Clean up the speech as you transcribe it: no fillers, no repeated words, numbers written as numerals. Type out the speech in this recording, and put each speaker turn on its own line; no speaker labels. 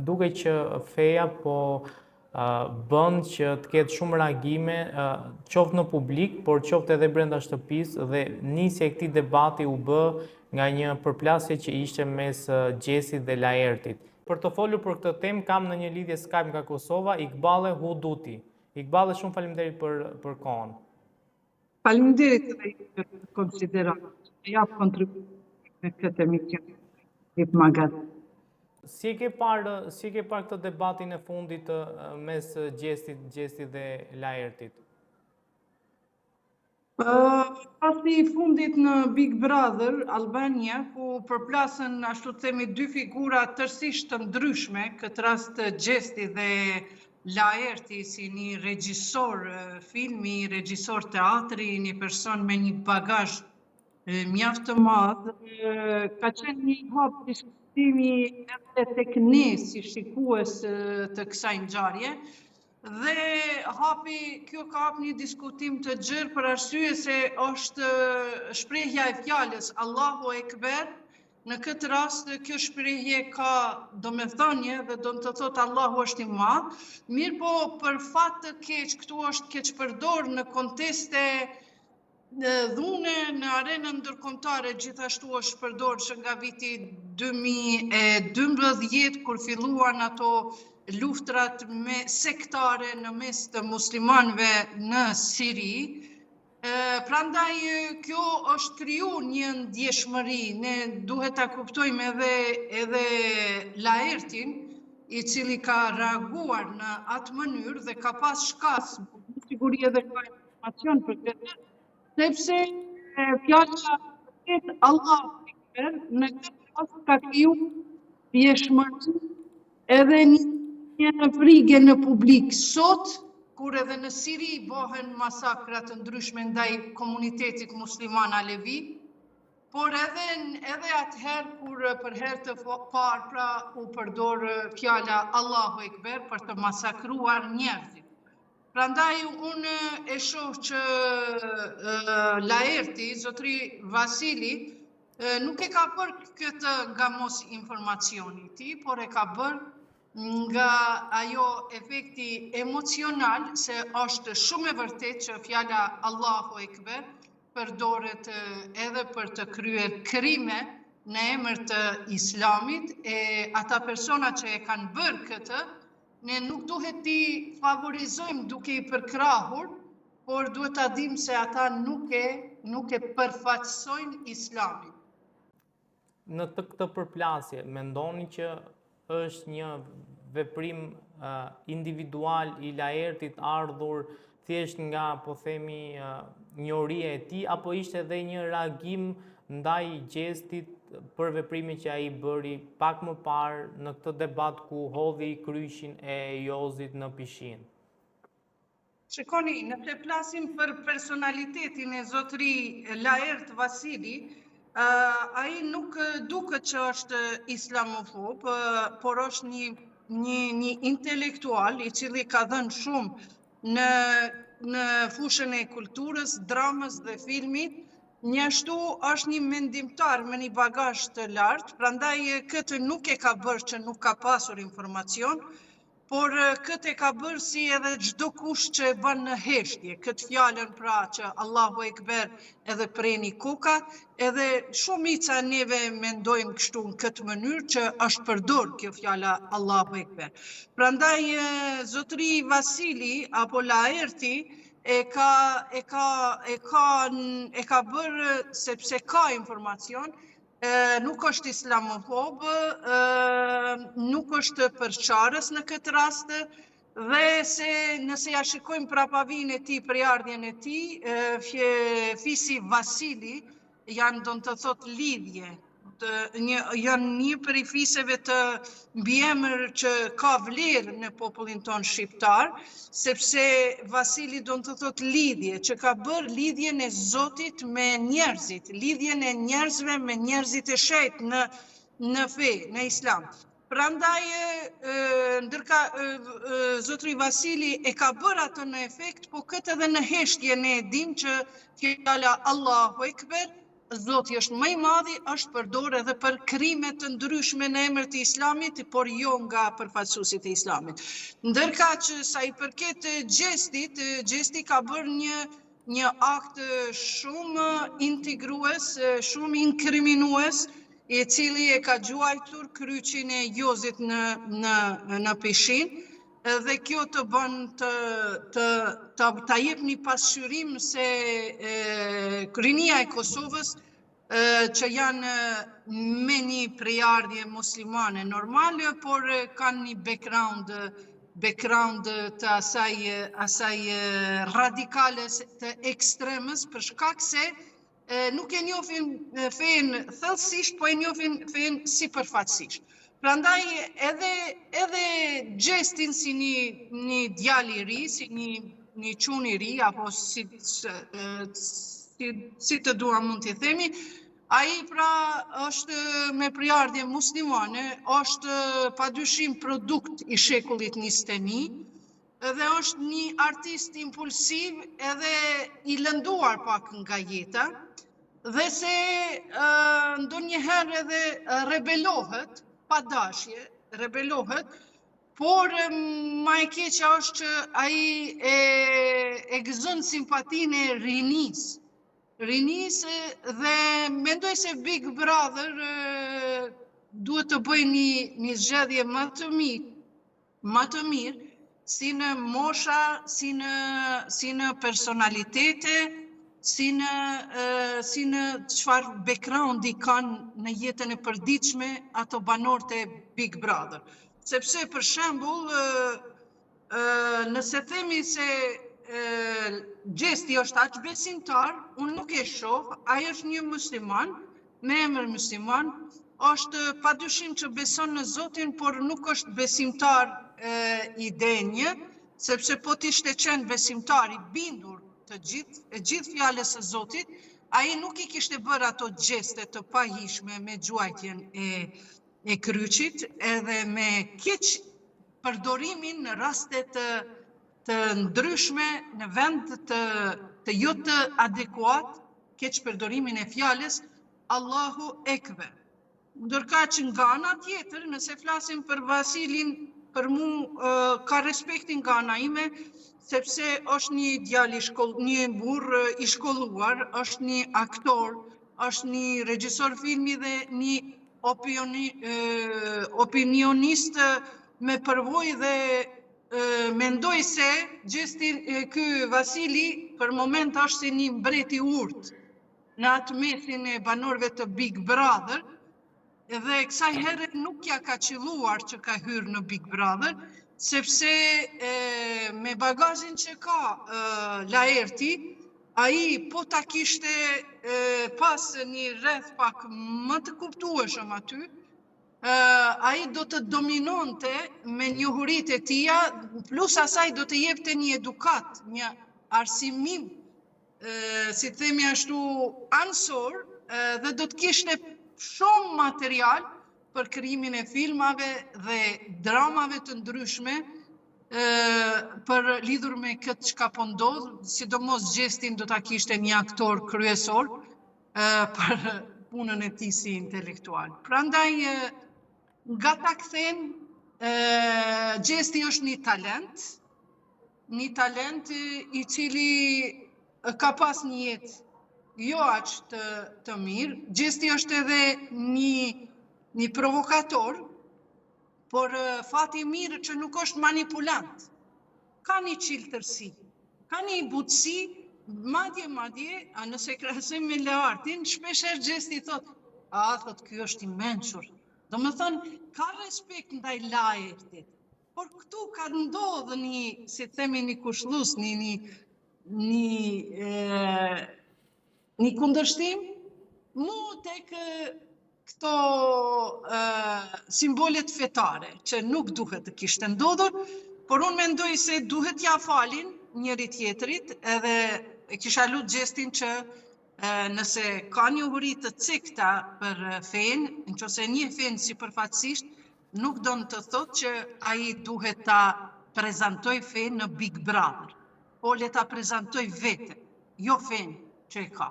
duke që feja po bën që të ketë shumë reagime, qoftë në publik, por qoftë edhe brenda shtëpisë, dhe nisja e këtij debati u bë nga një përplasje që ishte mes Gjesit dhe Laertit. Për të folur për këtë temë kam në një lidhje Skype nga Kosova Iqbale Huduti. Iqbale, shumë faleminderit për kohën.
Faleminderit edhe për konsiderat. Jap kontribut në këtë emision Hip Magazin.
Si e ke parë këtë debatin e fundit mes Gjesit dhe Laertit?
Pasi fundit në Big Brother Albania, ku përplasën, ashtu të themi, dy figura tërësisht të ndryshme, këtë rast Gjesti dhe Laerti, si një regjisor filmi, regjisor teatri, një person me një bagazh mjaft të madh, ka qenë një hap diskutimi edhe tek ne si shikues të kësaj ngjarje. Dhe kjo ka hap një diskutim të gjerë për arsye se është shprehja e fjalës Allahu Ekber. Në këtë rast, kjo shprehje ka domethënie dhe do të thotë Allahu është i madh, mirë po për fat të keq, këtu është keq përdor në konteste dhune në arenën ndërkombëtare, gjithashtu është përdor që nga viti 2012 kur filluan ato luftrat sektare në mes të muslimanëve në Siri. Prandaj kjo është kriju një ndjeshmëri. Ne duhet ta kuptojmë edhe Laertin, i cili ka reaguar në atë mënyrë dhe ka pas shkas, siguri edhe ka informacion për këtë, sepse fjala Allahu Ekber në këtë rast ka kriju ndjeshmëri edhe një frigë në publik. Sot, kur edhe në Siri bëhen masakra të ndryshme ndaj komunitetit musliman alevi, por edhe atëherë kur për herë të parë u përdor fjala Allahu Ekber për të masakruar njerëzit. Prandaj unë e shoh që Laerti, zotri Vasili, nuk e ka bërë këtë nga mos informacioni i tij, por e ka bërë nga ajo efekti emocional, se është shumë e vërtet që fjala Allahu Ekber përdoret edhe për të kryer krime në emër të Islamit, e ata persona që e kanë bërë këtë, ne nuk duhet t'i favorizojmë duke i përkrahur, por duhet ta dimë se ata nuk e përfaqësojnë Islamin.
Në këtë përplasje, mendoni që është një veprim individual i Laertit ardhur thjesht nga, po themi, njohëria e tij, apo ishte edhe një reagim ndaj Gjestit për veprimin që ai bëri pak më parë në këtë debat ku hodhi kryshin e Jozit në pishinë?
Shikoni, nëse flasim për personalitetin e zotri Laert Vasili, ai nuk duket që është islamofob, por është një intelektual i cili ka dhënë shumë në fushën e kulturës, dramës dhe filmit. Njashtu është një mendimtar me një bagazh të lartë, prandaj këtë nuk e ka bërë që nuk ka pasur informacion, por këtë e ka bërë si edhe çdo kush që e bën në heshtje, këtë fjalën pra që Allahu Ekber edhe preni kukat, edhe shumica neve mendojmë kështu në këtë mënyrë që është përdor kjo fjala Allahu Ekber. Prandaj zotri Vasili apo Laerti e ka bërë sepse ka informacion. Nuk është islamofob, nuk është përçarës në këtë rast, dhe se nëse ja shikojmë prapavinë e tij, përardhjen e tij, fisi Vasili janë, do të thotë, lidhje. Janë një prej fiseve të mbiemër që ka vlerë në popullin ton shqiptar, sepse Vasili do të thotë lidhje, që ka bërë lidhjen e Zotit me njerëzit, lidhjen e njerëzve me njerëzit e shejt në fe, në Islam. Prandaj, ndërka zotri Vasili e ka bërë atë në efekt, po këtë edhe në heshtje ne dim që fjala Allahu Ekber Zoti është më i madhi, është përdorur edhe për krime të ndryshme në emër të Islamit, por jo nga përfaqësuesit e Islamit. Ndërka që sa i përket Gjestit, Gjesti ka bërë një akt shumë integrues, shumë inkriminues, i cili e ka gjuajtur kryqin e Jozit në peshin, dhe kjo të bën ta jep një pasqyrim se rinia e Kosovës që janë me një prejardhje muslimane normale, por kanë një background të asaj radikale të ekstremës, për shkak se nuk e njohin fen thellësisht, po e njohin fen sipërfaqësisht. Prandaj edhe Gjestin si një djalë i ri, si një çun i ri, apo si të dua mund t'i themi, ai pra është me prejardhje muslimane, është padyshim produkt i shekullit 21, dhe është një artist impulsiv edhe i lënduar pak nga jeta, dhe se ndonjëherë edhe rebelohet, pa dashje, rebelohet, por ma e keqja është që ai e gëzon simpatinë e rinisë, dhe mendoj se Big Brother duhet të bëjë një zgjedhje më të mirë, si në mosha, si në personalitete, si në çfarë backgroundi kanë në jetën e përditshme ato banorët e Big Brother. Sepse, për shembull, nëse themi se Gjesti është aq besimtar, unë nuk e shoh, ai është një musliman, me emër musliman, është padyshim që beson në Zotin, por nuk është besimtar i denjë, sepse po t'ishte qenë besimtar i bindur të gjithë fjalës së Zotit, ai nuk i kishte bërë ato gjeste të pahishme me gjuajtjen e kryqit, edhe me keq përdorimin në raste të ndryshme, në vend të jo të adekuat, keq përdorimin e fjalës Allahu Ekber. Ndërka që nga ana tjetër, nëse flasim për Vasilin, për mu ka respektin nga ana ime, sepse është një djalë një burr i shkolluar, është një aktor, është një regjisor filmi dhe një opinionist me përvojë, dhe mendoj se ky Vasili për moment është si një mbret i urtë në atë mesin e banorëve të Big Brother, dhe kësaj herë nuk ja ka qelluar që ka hyrë në Big Brother, sepse me bagazhin që ka Laerti, ai po ta kishte pas një rreth pak më të kuptueshëm aty, ai do të dominonte me njohuritë e tija, plus asaj do të jepte një edukat, një arsimim, si themi ashtu, ansor, dhe do të kishte shumë material për krijimin e filmave dhe dramave të ndryshme për lidhur me këtë çka po ndodh, sidomos Gjestin do ta kishte një aktor kryesor për punën e tij si intelektual. Prandaj nga ta kthen, Gjesti është një talent i cili ka pas një jetë jo aq të mirë. Gjesti është edhe një provokator, por fati mirë që nuk është manipulant. Ka një qiltërsi, ka një butësi, madje, nëse krahasojmë me Leartin, shpeshherë Gjesti thot, ky është i mençur. Do më thënë, ka respekt ndaj Laertit, por këtu ka ndodhur si themi, një kushllus, një kundërshtim, mu tek këto simbolet fetare, që nuk duhet të kishte ndodhur, por unë mendoj se duhet ja falin njëri tjetrit, edhe e kisha lutur Gjestin që nëse ka njohuri të cekta për fen, nëse një fen sipërfaqësisht, nuk do të thotë që ai duhet ta prezantoj fen në Big Brother, po le ta prezantoj vete, jo fen që e ka.